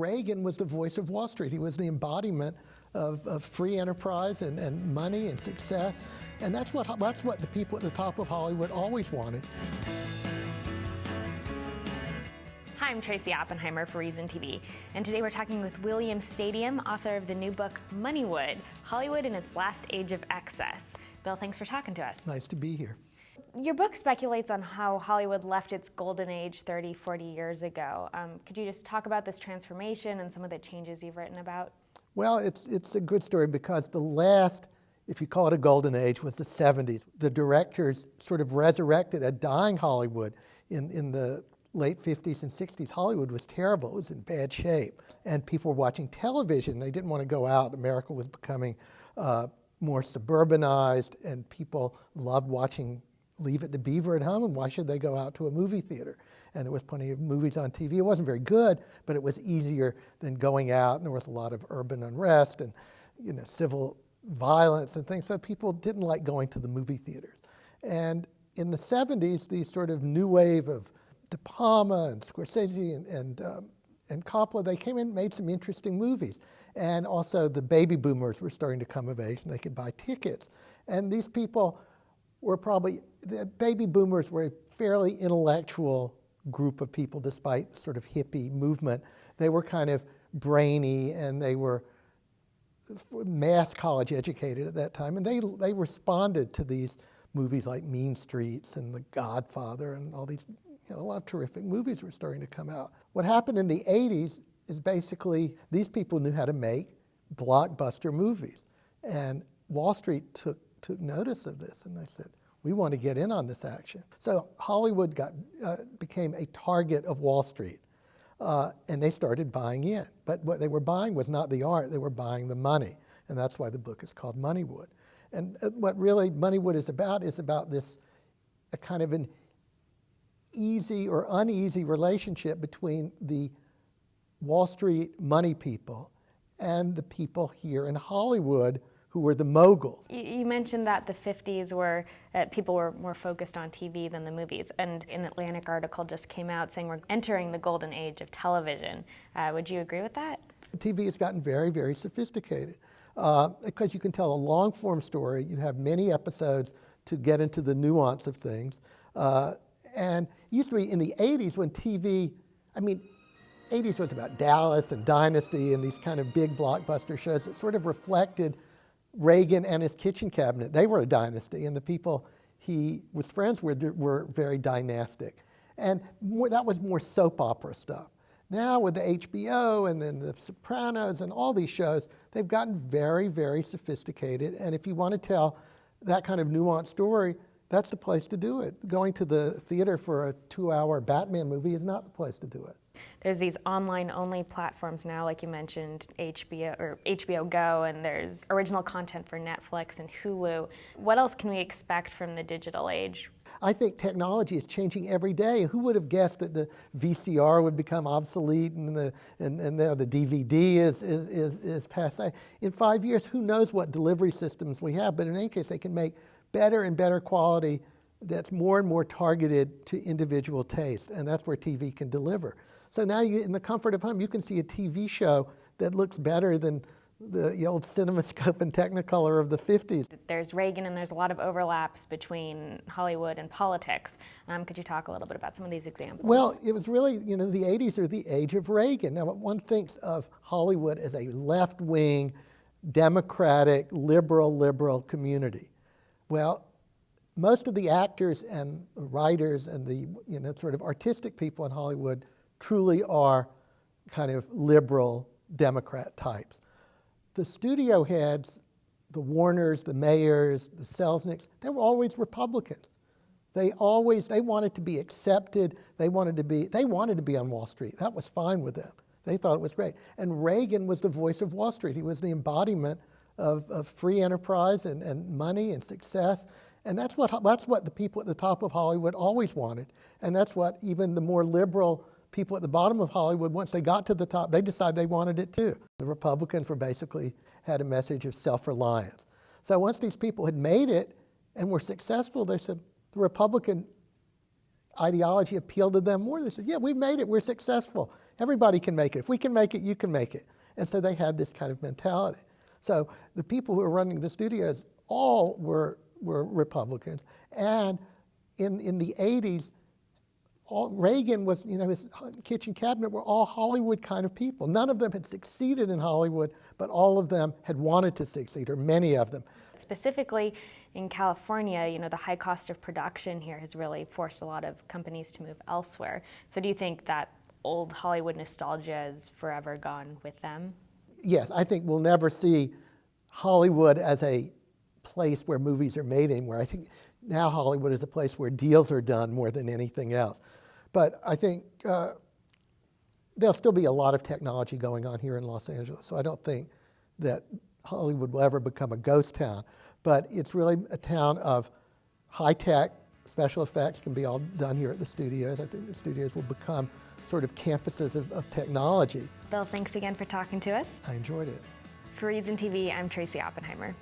Reagan was the voice of Wall Street. He was the embodiment of free enterprise and money and success. And that's what the people at the top of Hollywood always wanted. Hi, I'm Tracy Oppenheimer for ReasonTV, and today we're talking with William Stadiem, author of the new book, Moneywood, Hollywood in its Last Age of Excess. Bill, thanks for talking to us. Nice to be here. Your book speculates on how Hollywood left its golden age 30, 40 years ago. Could you just talk about this transformation and some of the changes you've written about? Well, it's a good story because the last, if you call it a golden age, was the 70s. The directors sort of resurrected a dying Hollywood in the late 50s and 60s. Hollywood was terrible. It was in bad shape. And people were watching television. They didn't want to go out. America was becoming more suburbanized, and people loved watching Leave It to Beaver at home, and why should they go out to a movie theater? And there was plenty of movies on TV. It wasn't very good, but it was easier than going out, and there was a lot of urban unrest and civil violence and things, so people didn't like going to the movie theaters. And in the 70s, these sort of new wave of De Palma and Scorsese and Coppola, they came in and made some interesting movies. And also the baby boomers were starting to come of age, and they could buy tickets. And these people were the baby boomers were a fairly intellectual group of people despite the sort of hippie movement. They were kind of brainy, and they were mass college educated at that time, and they responded to these movies like Mean Streets and The Godfather and all these, a lot of terrific movies were starting to come out. What happened in the 80s is basically these people knew how to make blockbuster movies, and Wall Street took notice of this, and they said, we want to get in on this action. So Hollywood became a target of Wall Street, and they started buying in. But what they were buying was not the art, they were buying the money, and that's why the book is called Moneywood. And what really Moneywood is about this a kind of an easy or uneasy relationship between the Wall Street money people and the people here in Hollywood who were the moguls. You mentioned that the 50s were, people were more focused on TV than the movies, and an Atlantic article just came out saying we're entering the golden age of television. Would you agree with that? TV has gotten very, very sophisticated because you can tell a long-form story. You have many episodes to get into the nuance of things. And it used to be in the 80s when TV, 80s was about Dallas and Dynasty and these kind of big blockbuster shows that sort of reflected Reagan and his kitchen cabinet. They were a dynasty, and the people he was friends with were very dynastic. And that was more soap opera stuff. Now with the HBO and then the Sopranos and all these shows, they've gotten very, very sophisticated. And if you want to tell that kind of nuanced story, that's the place to do it. Going to the theater for a 2-hour Batman movie is not the place to do it. There's these online-only platforms now, like you mentioned, HBO Go, and there's original content for Netflix and Hulu. What else can we expect from the digital age? I think technology is changing every day. Who would have guessed that the VCR would become obsolete and the DVD is passé? In 5 years, who knows what delivery systems we have, but in any case, they can make better and better quality that's more and more targeted to individual taste, and that's where TV can deliver. So now in the comfort of home, you can see a TV show that looks better than the old CinemaScope and Technicolor of the 50s. There's Reagan, and there's a lot of overlaps between Hollywood and politics. Could you talk a little bit about some of these examples? Well, it was really, the 80s are the age of Reagan. Now, one thinks of Hollywood as a left-wing, democratic, liberal community. Well, most of the actors and the writers and the sort of artistic people in Hollywood truly are kind of liberal Democrat types. The studio heads, the Warners, the Mayors, the Selznicks, they were always Republicans. They wanted to be accepted. They wanted to be on Wall Street. That was fine with them. They thought it was great. And Reagan was the voice of Wall Street. He was the embodiment of free enterprise and money and success. And that's what the people at the top of Hollywood always wanted. And that's what even the more liberal people at the bottom of Hollywood, once they got to the top, they decided they wanted it too. The Republicans had a message of self-reliance. So once these people had made it and were successful, they said the Republican ideology appealed to them more. They said, yeah, we made it, we're successful. Everybody can make it. If we can make it, you can make it. And so they had this kind of mentality. So the people who were running the studios all were Republicans. And in the 80s, Reagan was, his kitchen cabinet were all Hollywood kind of people. None of them had succeeded in Hollywood, but all of them had wanted to succeed, or many of them. Specifically in California, the high cost of production here has really forced a lot of companies to move elsewhere. So do you think that old Hollywood nostalgia is forever gone with them? Yes, I think we'll never see Hollywood as a place where movies are made anymore. I think now Hollywood is a place where deals are done more than anything else. But I think there'll still be a lot of technology going on here in Los Angeles, so I don't think that Hollywood will ever become a ghost town. But it's really a town of high-tech, special effects can be all done here at the studios. I think the studios will become sort of campuses of technology. Bill, thanks again for talking to us. I enjoyed it. For ReasonTV, I'm Tracy Oppenheimer.